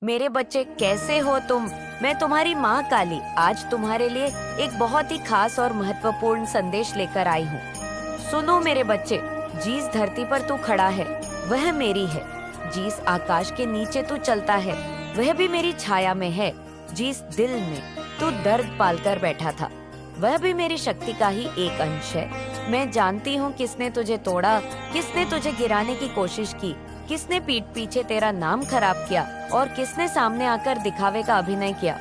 मेरे बच्चे कैसे हो तुम? मैं तुम्हारी माँ काली आज तुम्हारे लिए एक बहुत ही खास और महत्वपूर्ण संदेश लेकर आई हूँ। सुनो मेरे बच्चे, जिस धरती पर तू खड़ा है वह मेरी है। जिस आकाश के नीचे तू चलता है वह भी मेरी छाया में है। जिस दिल में तू दर्द पालकर बैठा था वह भी मेरी शक्ति का ही एक अंश है। मैं जानती हूँ किसने तुझे तोड़ा, किसने तुझे गिराने की कोशिश की, किसने पीठ पीछे तेरा नाम खराब किया और किसने सामने आकर दिखावे का अभिनय किया।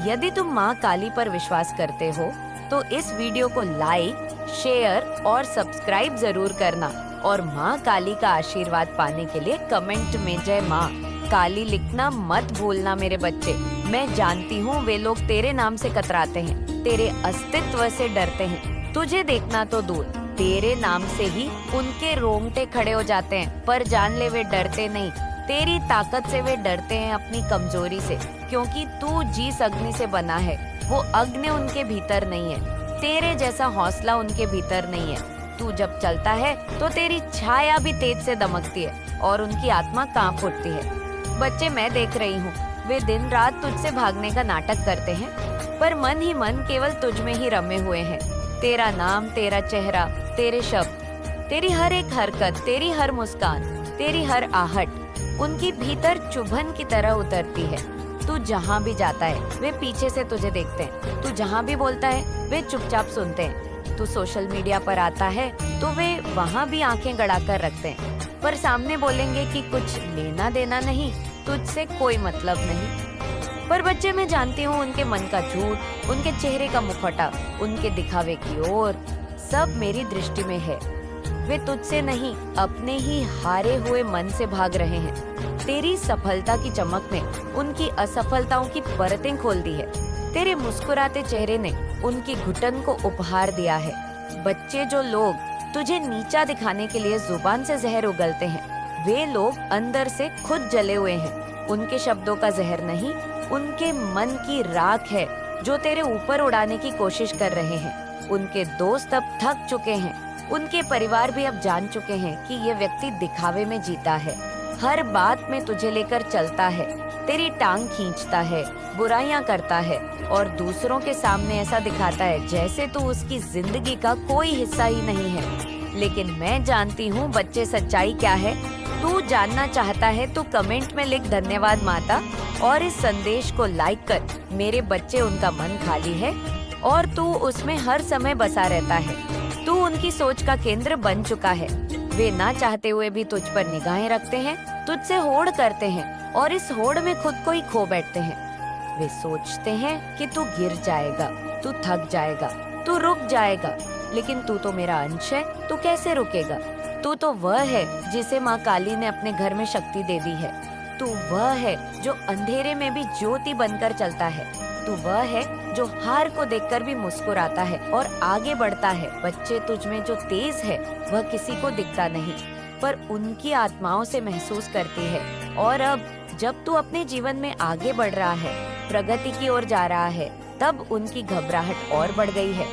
यदि तुम माँ काली पर विश्वास करते हो तो इस वीडियो को लाइक, शेयर और सब्सक्राइब जरूर करना और माँ काली का आशीर्वाद पाने के लिए कमेंट में जय माँ काली लिखना मत भूलना मेरे बच्चे। मैं जानती हूँ वे लोग तेरे नाम से कतराते हैं, तेरे अस्तित्व से डरते हैं। तुझे देखना तो दूर, तेरे नाम से ही उनके रोंगटे खड़े हो जाते हैं, पर जान ले वे डरते नहीं। तेरी ताकत से वे डरते हैं, अपनी कमजोरी से, क्योंकि तू जिस अग्नि से बना है वो अग्नि उनके भीतर नहीं है। तेरे जैसा हौसला उनके भीतर नहीं है। तू जब चलता है तो तेरी छाया भी तेज से दमकती है और उनकी आत्मा कांप उठती है। बच्चे, मैं देख रही हूँ वे दिन रात तुझसे भागने का नाटक करते हैं, पर मन ही मन केवल तुझ में ही रमे हुए हैं। तेरा नाम, तेरा चेहरा, तेरे शब्द, तेरी हर एक हरकत, तेरी हर मुस्कान, तेरी हर आहट उनकी भीतर चुभन की तरह उतरती है। तू जहाँ भी जाता है वे पीछे से तुझे देखते हैं। तू जहाँ भी बोलता है वे चुपचाप सुनते हैं। तू सोशल मीडिया पर आता है तो वे वहाँ भी आंखें गड़ाकर रखते हैं, पर सामने बोलेंगे कि कुछ लेना देना नहीं, तुझसे कोई मतलब नहीं। पर बच्चे, मैं जानती हूँ उनके मन का झूठ, उनके चेहरे का मुखौटा, उनके दिखावे की ओर सब मेरी दृष्टि में है। वे तुझसे नहीं, अपने ही हारे हुए मन से भाग रहे हैं। तेरी सफलता की चमक ने उनकी असफलताओं की परतें खोल दी है। तेरे मुस्कुराते चेहरे ने उनकी घुटन को उपहार दिया है। बच्चे, जो लोग तुझे नीचा दिखाने के लिए जुबान से जहर उगलते हैं वे लोग अंदर से खुद जले हुए हैं। उनके शब्दों का जहर नहीं, उनके मन की राख है जो तेरे ऊपर उड़ाने की कोशिश कर रहे हैं। उनके दोस्त अब थक चुके हैं, उनके परिवार भी अब जान चुके हैं कि ये व्यक्ति दिखावे में जीता है, हर बात में तुझे लेकर चलता है, तेरी टांग खींचता है, बुराइयां करता है और दूसरों के सामने ऐसा दिखाता है जैसे तू उसकी जिंदगी का कोई हिस्सा ही नहीं है। लेकिन मैं जानती हूँ बच्चे, सच्चाई क्या है। तू जानना चाहता है तो कमेंट में लिख धन्यवाद माता और इस संदेश को लाइक कर। मेरे बच्चे, उनका मन खाली है और तू उसमें हर समय बसा रहता है। तू उनकी सोच का केंद्र बन चुका है। वे ना चाहते हुए भी तुझ पर निगाहें रखते हैं, तुझसे होड़ करते हैं और इस होड़ में खुद को ही खो बैठते हैं। वे सोचते हैं कि तू गिर जाएगा, तू थक जाएगा, तू रुक जाएगा, लेकिन तू तो मेरा अंश है, तू कैसे रुकेगा? तू तो वह है जिसे माँ काली ने अपने घर में शक्ति दे दी है। तू वह है जो अंधेरे में भी ज्योति बनकर चलता है। तू वह है जो हार को देखकर भी मुस्कुराता है और आगे बढ़ता है। बच्चे, तुझ में जो तेज है वह किसी को दिखता नहीं, पर उनकी आत्माओं से महसूस करती है। और अब जब तू अपने जीवन में आगे बढ़ रहा है, प्रगति की ओर जा रहा है, तब उनकी घबराहट और बढ़ गई है।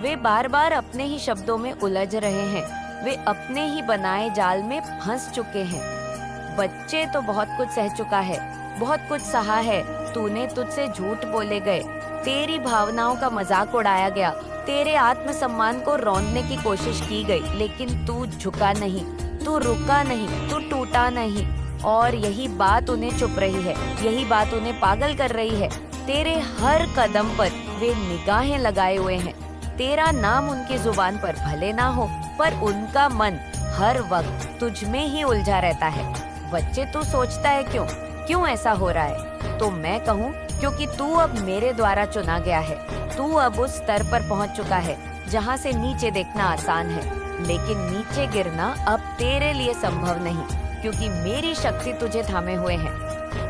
वे बार बार अपने ही शब्दों में उलझ रहे हैं, वे अपने ही बनाए जाल में फंस चुके हैं। बच्चे, तो बहुत कुछ सह चुका है, बहुत कुछ सहा है। तूने तुझसे झूठ बोले गए, तेरी भावनाओं का मजाक उड़ाया गया, तेरे आत्मसम्मान को रौंदने की कोशिश की गई, लेकिन तू झुका नहीं, तू रुका नहीं, तू टूटा नहीं। और यही बात उन्हें चुप रही है, यही बात उन्हें पागल कर रही है। तेरे हर कदम पर वे निगाहें लगाए हुए हैं। तेरा नाम उनकी जुबान पर भले ना हो, पर उनका मन हर वक्त तुझ में ही उलझा रहता है। बच्चे, तू सोचता है क्यों ऐसा हो रहा है? तो मैं कहूँ, क्योंकि तू अब मेरे द्वारा चुना गया है। तू अब उस स्तर पर पहुँच चुका है जहाँ से नीचे देखना आसान है, लेकिन नीचे गिरना अब तेरे लिए संभव नहीं, क्योंकि मेरी शक्ति तुझे थामे हुए है।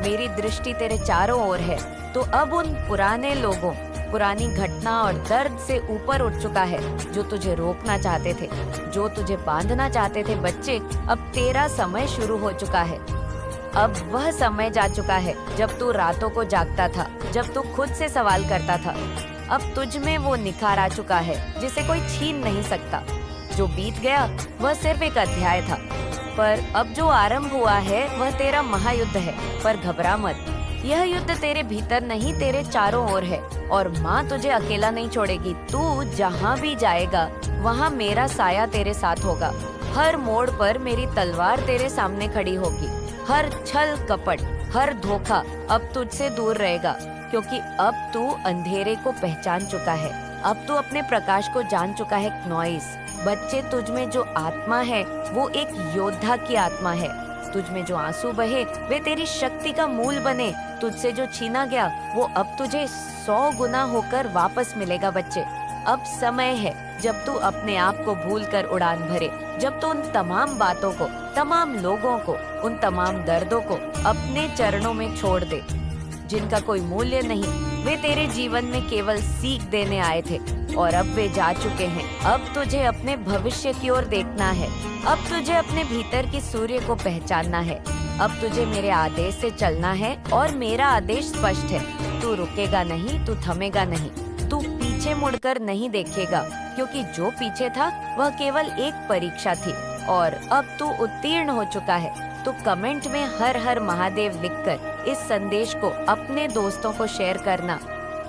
मेरी दृष्टि तेरे चारों ओर है। तो अब उन पुराने लोगों, पुरानी घटना और दर्द से ऊपर उठ चुका है जो तुझे रोकना चाहते थे, जो तुझे बांधना चाहते थे। बच्चे, अब तेरा समय शुरू हो चुका है। अब वह समय जा चुका है जब तू रातों को जागता था, जब तू खुद से सवाल करता था। अब तुझ में वो निखार आ चुका है जिसे कोई छीन नहीं सकता। जो बीत गया वह सिर्फ एक अध्याय था, पर अब जो आरंभ हुआ है वह तेरा महायुद्ध है। पर घबरा मत, यह युद्ध तेरे भीतर नहीं, तेरे चारों ओर है और माँ तुझे अकेला नहीं छोड़ेगी। तू जहाँ भी जाएगा वहाँ मेरा साया तेरे साथ होगा। हर मोड़ पर मेरी तलवार तेरे सामने खड़ी होगी। हर छल कपट, हर धोखा अब तुझसे दूर रहेगा, क्योंकि अब तू अंधेरे को पहचान चुका है। अब तू अपने प्रकाश को जान चुका है क्नॉइस। बच्चे, तुझ में जो आत्मा है वो एक योद्धा की आत्मा है। तुझ में जो आंसू बहे वे तेरी शक्ति का मूल बने। तुझसे जो छीना गया वो अब तुझे 100 गुना होकर वापस मिलेगा। बच्चे, अब समय है जब तू अपने आप को भूलकर उड़ान भरे, जब तू उन तमाम बातों को, तमाम लोगों को, उन तमाम दर्दों को अपने चरणों में छोड़ दे जिनका कोई मूल्य नहीं। वे तेरे जीवन में केवल सीख देने आए थे और अब वे जा चुके हैं। अब तुझे अपने भविष्य की ओर देखना है। अब तुझे अपने भीतर की सूर्य को पहचानना है। अब तुझे मेरे आदेश से चलना है और मेरा आदेश स्पष्ट है। तू रुकेगा नहीं, तू थमेगा नहीं, तू पीछे मुड़कर नहीं देखेगा, क्योंकि जो पीछे था वह केवल एक परीक्षा थी और अब तू उत्तीर्ण हो चुका है। तो कमेंट में हर हर महादेव लिखकर इस संदेश को अपने दोस्तों को शेयर करना।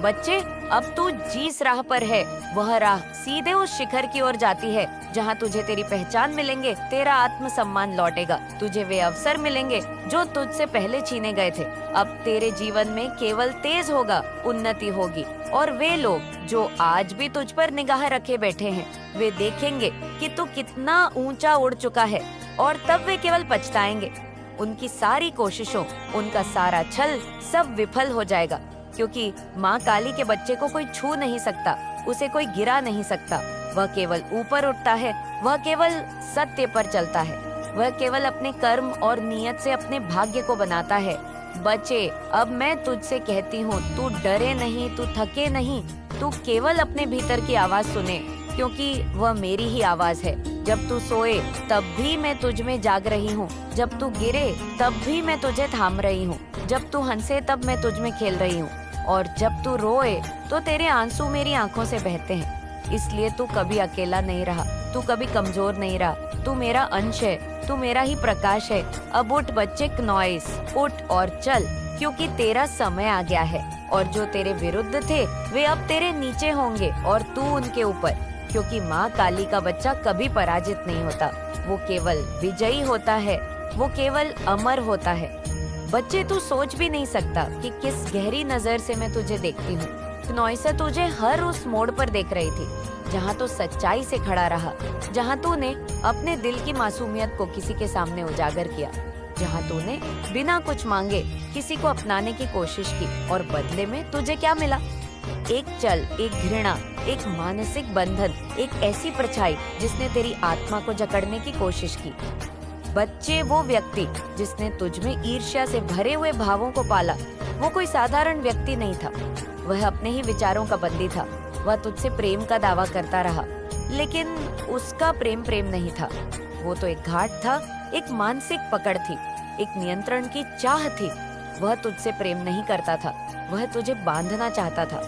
बच्चे, अब तू जिस राह पर है वह राह सीधे उस शिखर की ओर जाती है जहाँ तुझे तेरी पहचान मिलेंगे, तेरा आत्मसम्मान लौटेगा, तुझे वे अवसर मिलेंगे जो तुझसे पहले छीने गए थे। अब तेरे जीवन में केवल तेज होगा, उन्नति होगी और वे लोग जो आज भी तुझ पर निगाह रखे बैठे हैं वे देखेंगे कि तू कितना ऊंचा उड़ चुका है और तब वे केवल पछताएंगे। उनकी सारी कोशिशों, उनका सारा छल सब विफल हो जाएगा, क्योंकि माँ काली के बच्चे को कोई छू नहीं सकता, उसे कोई गिरा नहीं सकता। वह केवल ऊपर उठता है, वह केवल सत्य पर चलता है, वह केवल अपने कर्म और नियत से अपने भाग्य को बनाता है। बच्चे, अब मैं तुझसे कहती हूँ, तू डरे नहीं, तू थके नहीं, तू केवल अपने भीतर की आवाज सुने, क्योंकि वह मेरी ही आवाज है। जब तू सोए तब भी मैं तुझ में जाग रही हूँ, जब तू गिरे तब भी मैं तुझे थाम रही हूँ, जब तू हंसे तब मैं तुझ में खेल रही हूँ और जब तू रोए तो तेरे आंसू मेरी आंखों से बहते हैं। इसलिए तू कभी अकेला नहीं रहा, तू कभी कमजोर नहीं रहा, तू मेरा अंश है, तू मेरा ही प्रकाश है। अब उठ बच्चे क्नॉइस, उठ और चल, क्योंकि तेरा समय आ गया है और जो तेरे विरुद्ध थे वे अब तेरे नीचे होंगे और तू उनके ऊपर, क्योंकि माँ काली का बच्चा कभी पराजित नहीं होता, वो केवल विजयी होता है, वो केवल अमर होता है। बच्चे, तू सोच भी नहीं सकता कि किस गहरी नजर से मैं तुझे देखती हूँ। क्नॉइसा तुझे हर उस मोड़ पर देख रही थी जहाँ तू सच्चाई से खड़ा रहा, जहाँ तूने अपने दिल की मासूमियत को किसी के सामने उजागर किया, जहाँ तूने बिना कुछ मांगे किसी को अपनाने की कोशिश की और बदले में तुझे क्या मिला? एक चल, एक घृणा, एक मानसिक बंधन, एक ऐसी परछाई जिसने तेरी आत्मा को जकड़ने की कोशिश की। बच्चे, वो व्यक्ति जिसने तुझ में ईर्ष्या से भरे हुए भावों को पाला, वो कोई साधारण व्यक्ति नहीं था। वह अपने ही विचारों का बंदी था। वह तुझसे प्रेम का दावा करता रहा, लेकिन उसका प्रेम प्रेम नहीं था। वो तो एक घाट था, एक मानसिक पकड़ थी, एक नियंत्रण की चाह थी। वह तुझसे प्रेम नहीं करता था, वह तुझे बांधना चाहता था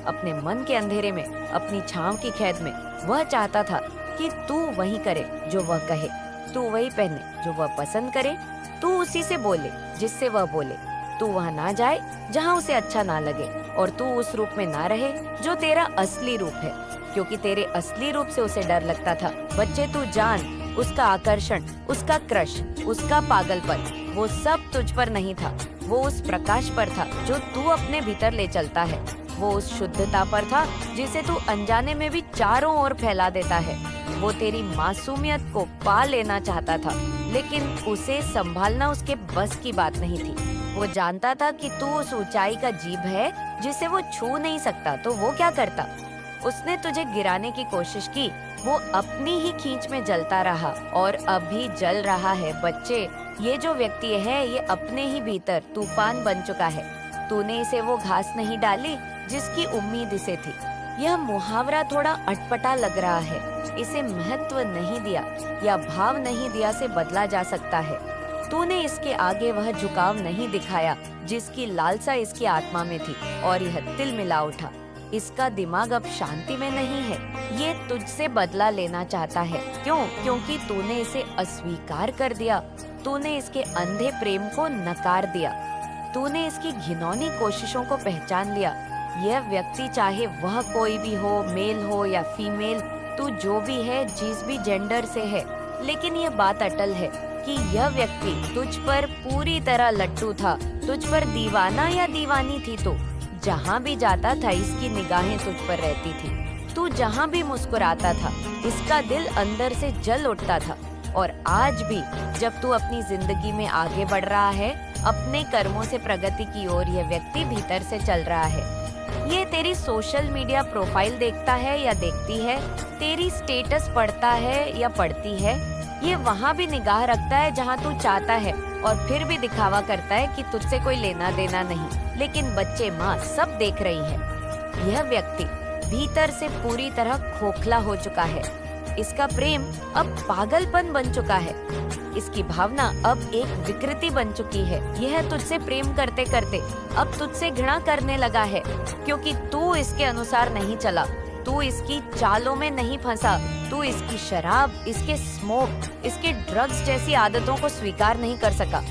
अपने मन के अंधेरे में, अपनी छांव की कैद में। वह चाहता था कि तू वही करे जो वह कहे, तू वही पहने जो वह पसंद करे, तू उसी से बोले जिससे वह बोले, तू वहाँ ना जाए जहाँ उसे अच्छा ना लगे और तू उस रूप में ना रहे जो तेरा असली रूप है, क्योंकि तेरे असली रूप से उसे डर लगता था। बच्चे, तू जान, उसका आकर्षण, उसका क्रश, उसका पागलपन, वो सब तुझ पर नहीं था, वो उस प्रकाश पर था जो तू अपने भीतर ले चलता है। वो उस शुद्धता पर था जिसे तू अनजाने में भी चारों ओर फैला देता है। वो तेरी मासूमियत को पा लेना चाहता था, लेकिन उसे संभालना उसके बस की बात नहीं थी। वो जानता था कि तू उस ऊंचाई का जीभ है जिसे वो छू नहीं सकता, तो वो क्या करता? उसने तुझे गिराने की कोशिश की, वो अपनी ही खींच में जलता रहा और अभी जल रहा है। बच्चे, ये जो व्यक्ति है ये अपने ही भीतर तूफान बन चुका है। तूने इसे वो घास नहीं डाली जिसकी उम्मीद इसे थी। यह मुहावरा थोड़ा अटपटा लग रहा है, इसे महत्व नहीं दिया या भाव नहीं दिया से बदला जा सकता है। तूने इसके आगे वह झुकाव नहीं दिखाया जिसकी लालसा इसकी आत्मा में थी और यह तिल मिला उठा। इसका दिमाग अब शांति में नहीं है, ये तुझसे बदला लेना चाहता है। क्यों? क्योंकि तूने इसे अस्वीकार कर दिया, तूने इसके अंधे प्रेम को नकार दिया। तूने इसकी घिनौनी कोशिशों को पहचान लिया। यह व्यक्ति चाहे वह कोई भी हो, मेल हो या फीमेल, तू जो भी है, जिस भी जेंडर से है, लेकिन यह बात अटल है कि यह व्यक्ति तुझ पर पूरी तरह लट्टू था, तुझ पर दीवाना या दीवानी थी। तो जहाँ भी जाता था इसकी निगाहें तुझ पर रहती थी। तू जहाँ भी मुस्कुराता था इसका दिल अंदर से जल उठता था। और आज भी जब तू अपनी जिंदगी में आगे बढ़ रहा है, अपने कर्मों से प्रगति की ओर, यह व्यक्ति भीतर से चल रहा है। ये तेरी सोशल मीडिया प्रोफाइल देखता है या देखती है, तेरी स्टेटस पढ़ता है या पढ़ती है, ये वहाँ भी निगाह रखता है जहाँ तू चाहता है, और फिर भी दिखावा करता है कि तुझसे कोई लेना देना नहीं। लेकिन बच्चे, माँ सब देख रही है। यह व्यक्ति भीतर से पूरी तरह खोखला हो चुका है। इसका प्रेम अब पागलपन बन चुका है। इसकी भावना अब एक विकृति बन चुकी है। यह तुझसे प्रेम करते करते अब तुझसे घृणा करने लगा है, क्योंकि तू इसके अनुसार नहीं चला, तू इसकी चालों में नहीं फंसा, तू इसकी शराब, इसके स्मोक, इसके ड्रग्स जैसी आदतों को स्वीकार नहीं कर सका।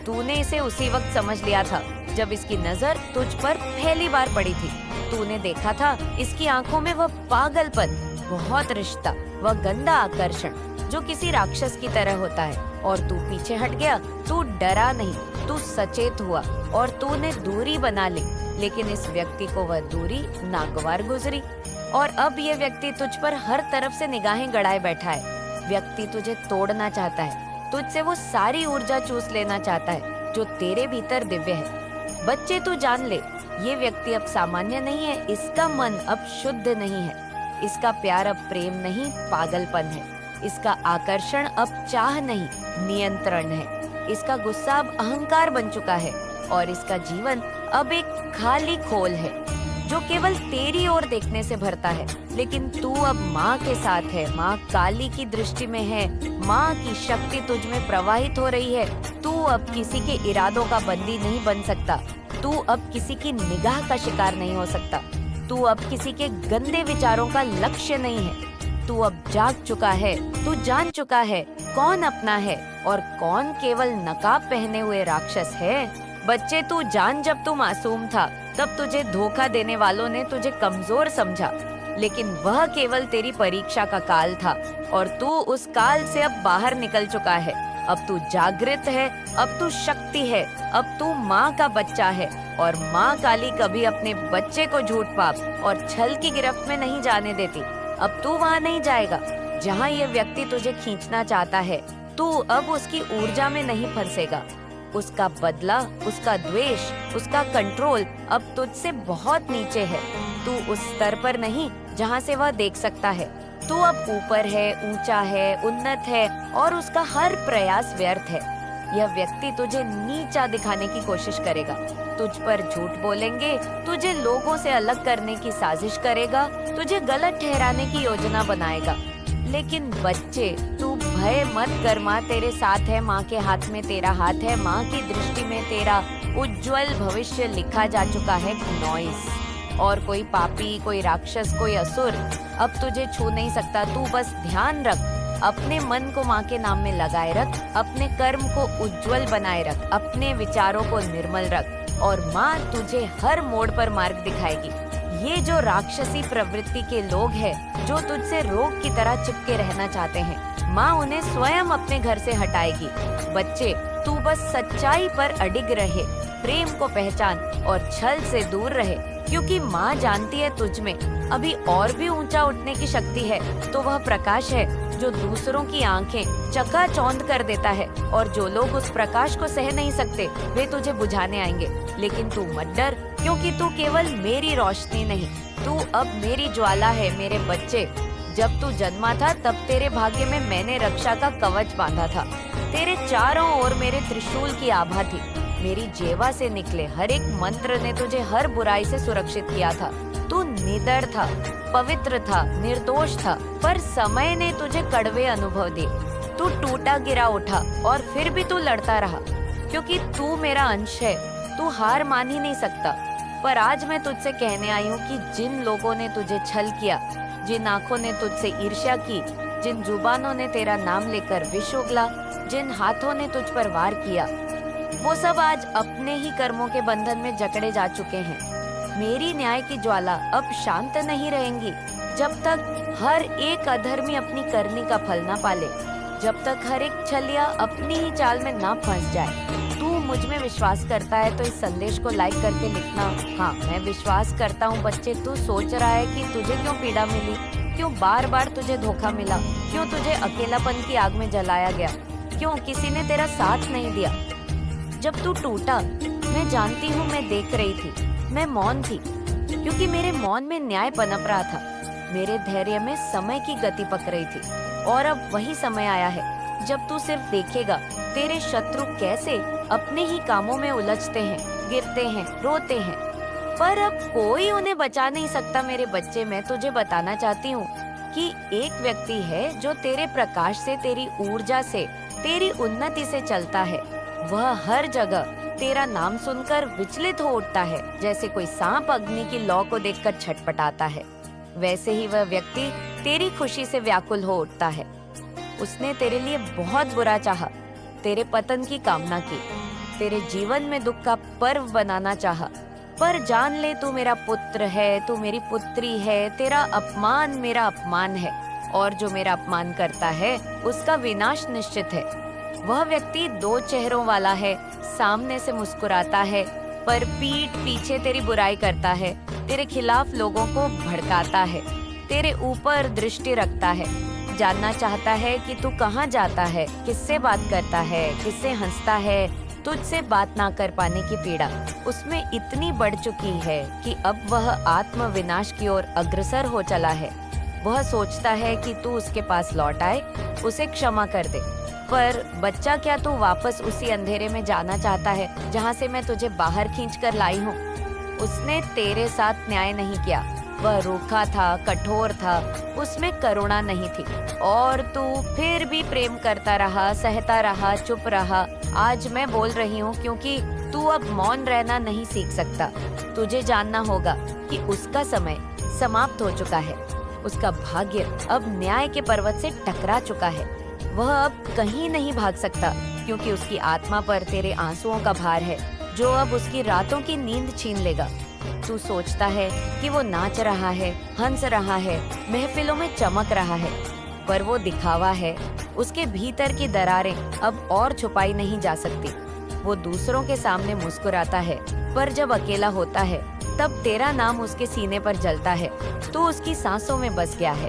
तूने इसे उसी वक्त समझ लिया था जब इसकी नजर तुझ पर पहली बार पड़ी थी। तूने देखा था इसकी आंखों में वह पागलपन, बहुत रिश्ता, वह गंदा आकर्षण जो किसी राक्षस की तरह होता है, और तू पीछे हट गया। तू डरा नहीं, तू सचेत हुआ और तूने दूरी बना ली। लेकिन इस व्यक्ति को वह दूरी नागवार गुजरी, और अब यह व्यक्ति तुझ पर हर तरफ से निगाहें गड़ाए बैठा है। व्यक्ति तुझे तोड़ना चाहता है, तुझसे वो सारी ऊर्जा चूस लेना चाहता है जो तेरे भीतर दिव्य है। बच्चे, तू जान ले, ये व्यक्ति अब सामान्य नहीं है। इसका मन अब शुद्ध नहीं है। इसका प्यार अब प्रेम नहीं, पागलपन है। इसका आकर्षण अब चाह नहीं, नियंत्रण है। इसका गुस्सा अब अहंकार बन चुका है, और इसका जीवन अब एक खाली खोल है जो केवल तेरी ओर देखने से भरता है। लेकिन तू अब माँ के साथ है, माँ काली की दृष्टि में है, माँ की शक्ति तुझ में प्रवाहित हो रही है। तू अब किसी के इरादों का बंदी नहीं बन सकता। तू अब किसी की निगाह का शिकार नहीं हो सकता। तू अब किसी के गंदे विचारों का लक्ष्य नहीं है। तू अब जाग चुका है, तू जान चुका है कौन अपना है और कौन केवल नकाब पहने हुए राक्षस है। बच्चे, तू जान, जब तू मासूम था तब तुझे धोखा देने वालों ने तुझे कमजोर समझा, लेकिन वह केवल तेरी परीक्षा का काल था, और तू उस काल से अब बाहर निकल चुका है। अब तू जागृत है, अब तू शक्ति है, अब तू माँ का बच्चा है, और माँ काली कभी अपने बच्चे को झूठ पाप और छल की गिरफ्त में नहीं जाने देती। अब तू वहाँ नहीं जाएगा जहाँ ये व्यक्ति तुझे खींचना चाहता है। तू अब उसकी ऊर्जा में नहीं फंसेगा। उसका बदला, उसका द्वेष, उसका कंट्रोल अब तुझसे बहुत नीचे है। तू उस स्तर पर नहीं जहाँ से वह देख सकता है। तू अब ऊपर है, ऊंचा है, उन्नत है, और उसका हर प्रयास व्यर्थ है। यह व्यक्ति तुझे नीचा दिखाने की कोशिश करेगा, तुझ पर झूठ बोलेंगे, तुझे लोगों से अलग करने की साजिश करेगा, तुझे गलत ठहराने की योजना बनाएगा। लेकिन बच्चे, तू भय मत कर, माँ तेरे साथ है, माँ के हाथ में तेरा हाथ है, माँ की दृष्टि में तेरा उज्जवल भविष्य लिखा जा चुका है। नॉइस, और कोई पापी, कोई राक्षस, कोई असुर अब तुझे छू नहीं सकता। तू बस ध्यान रख, अपने मन को माँ के नाम में लगाए रख, अपने कर्म को उज्जवल बनाए रख, अपने विचारों को निर्मल रख, और माँ तुझे हर मोड़ पर मार्ग दिखाएगी। ये जो राक्षसी प्रवृत्ति के लोग हैं, जो तुझसे रोग की तरह चिपके रहना चाहते हैं, माँ उन्हें स्वयं अपने घर से हटाएगी। बच्चे, तू बस सच्चाई पर अडिग रहे, प्रेम को पहचान और छल से दूर रहे, क्योंकि माँ जानती है तुझ में अभी और भी ऊंचा उठने की शक्ति है। तो वह प्रकाश है जो दूसरों की आंखें चकाचौंध कर देता है, और जो लोग उस प्रकाश को सह नहीं सकते वे तुझे बुझाने आएंगे। लेकिन तू मत डर, क्योंकि तू केवल मेरी रोशनी नहीं, तू अब मेरी ज्वाला है। मेरे बच्चे, जब तू जन्मा था तब तेरे भाग्य में मैंने रक्षा का कवच बांधा था। तेरे चारों ओर मेरे त्रिशूल की आभा थी। मेरी जेवा से निकले हर एक मंत्र ने तुझे हर बुराई से सुरक्षित किया था। तू निडर था, पवित्र था, निर्दोष था, पर समय ने तुझे कड़वे अनुभव दिए। तू टूटा गिरा उठा, और फिर भी तू लड़ता रहा, क्योंकि तू मेरा अंश है। तू हार मान ही नहीं सकता। पर आज मैं तुझसे कहने आई हूँ कि जिन लोगों ने तुझे छल किया, जिन आँखों ने तुझसे ईर्ष्या की, जिन जुबानों ने तेरा नाम लेकर विष उगला, जिन हाथों ने तुझ पर वार किया, वो सब आज अपने ही कर्मों के बंधन में जकड़े जा चुके हैं। मेरी न्याय की ज्वाला अब शांत नहीं रहेंगी जब तक हर एक अधर्मी अपनी करनी का फल ना पाले, जब तक हर एक छलिया अपनी ही चाल में ना फंस जाए। तू मुझ में विश्वास करता है तो इस संदेश को लाइक करके लिखना। हाँ, मैं विश्वास करता हूँ बच्चे। तू सोच रहा है कि तुझे क्यों पीड़ा मिली, क्यों बार बार तुझे धोखा मिला, क्यों तुझे अकेलापन की आग में जलाया गया, क्यों किसी ने तेरा साथ नहीं दिया। जब तू टूटा, मैं जानती हूँ, मैं देख रही थी, मैं मौन थी, क्योंकि मेरे मौन में न्याय पनप रहा था। मेरे धैर्य में समय की गति पक रही थी। और अब वही समय आया है जब तू सिर्फ देखेगा तेरे शत्रु कैसे अपने ही कामों में उलझते हैं, गिरते हैं, रोते हैं, पर अब कोई उन्हें बचा नहीं सकता। मेरे बच्चे, मैं तुझे बताना चाहती हूँ कि एक व्यक्ति है जो तेरे प्रकाश से, तेरी ऊर्जा से, तेरी उन्नति से चलता है। वह हर जगह तेरा नाम सुनकर विचलित हो उठता है। जैसे कोई सांप अग्नि की लौ को देखकर छटपटाता है, वैसे ही वह व्यक्ति तेरी खुशी से व्याकुल हो उठता है। उसने तेरे लिए बहुत बुरा चाहा, तेरे पतन की कामना की, तेरे जीवन में दुख का पर्व बनाना चाहा। पर जान ले, तू मेरा पुत्र है, तू मेरी पुत्री है, तेरा अपमान मेरा अपमान है, और जो मेरा अपमान करता है उसका विनाश निश्चित है। वह व्यक्ति दो चेहरों वाला है, सामने से मुस्कुराता है पर पीठ पीछे तेरी बुराई करता है, तेरे खिलाफ लोगों को भड़काता है, तेरे ऊपर दृष्टि रखता है, जानना चाहता है कि तू कहाँ जाता है, किससे बात करता है, किससे हंसता है। तुझसे बात ना कर पाने की पीड़ा उसमें इतनी बढ़ चुकी है कि अब वह आत्म विनाश की ओर अग्रसर हो चला है। वह सोचता है कि तू उसके पास लौट आए, उसे क्षमा कर दे। पर बच्चा, क्या तू वापस उसी अंधेरे में जाना चाहता है जहाँ से मैं तुझे बाहर खींच कर लाई हूँ? उसने तेरे साथ न्याय नहीं किया, वह रूखा था, कठोर था, उसमें करुणा नहीं थी, और तू फिर भी प्रेम करता रहा, सहता रहा, चुप रहा। आज मैं बोल रही हूँ क्योंकि तू अब मौन रहना नहीं सीख सकता। तुझे जानना होगा कि उसका समय समाप्त हो चुका है। उसका भाग्य अब न्याय के पर्वत से टकरा चुका है। वह अब कहीं नहीं भाग सकता, क्योंकि उसकी आत्मा पर तेरे आंसुओं का भार है, जो अब उसकी रातों की नींद छीन लेगा। तू सोचता है कि वो नाच रहा है, हंस रहा है, महफिलों में चमक रहा है, पर वो दिखावा है। उसके भीतर की दरारें अब और छुपाई नहीं जा सकती। वो दूसरों के सामने मुस्कुराता है, पर जब अकेला होता है तब तेरा नाम उसके सीने पर जलता है। तू उसकी सांसों में बस गया है।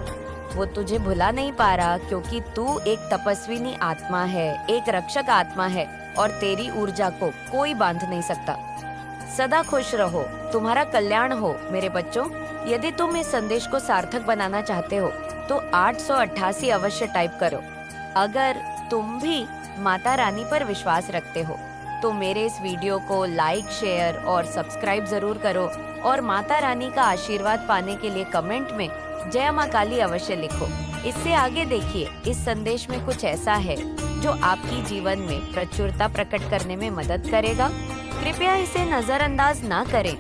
वो तुझे भुला नहीं पा रहा, क्योंकि तू एक तपस्विनी आत्मा है, एक रक्षक आत्मा है, और तेरी ऊर्जा को कोई बांध नहीं सकता। सदा खुश रहो, तुम्हारा कल्याण हो मेरे बच्चों। यदि तुम इस संदेश को सार्थक बनाना चाहते हो तो 888 अवश्य टाइप करो। अगर तुम भी माता रानी पर विश्वास रखते हो तो मेरे इस वीडियो को लाइक, शेयर और सब्सक्राइब जरूर करो, और माता रानी का आशीर्वाद पाने के लिए कमेंट में जय मां काली अवश्य लिखो। इससे आगे देखिए, इस संदेश में कुछ ऐसा है जो आपकी जीवन में प्रचुरता प्रकट करने में मदद करेगा। कृपया इसे नजरअंदाज ना करें।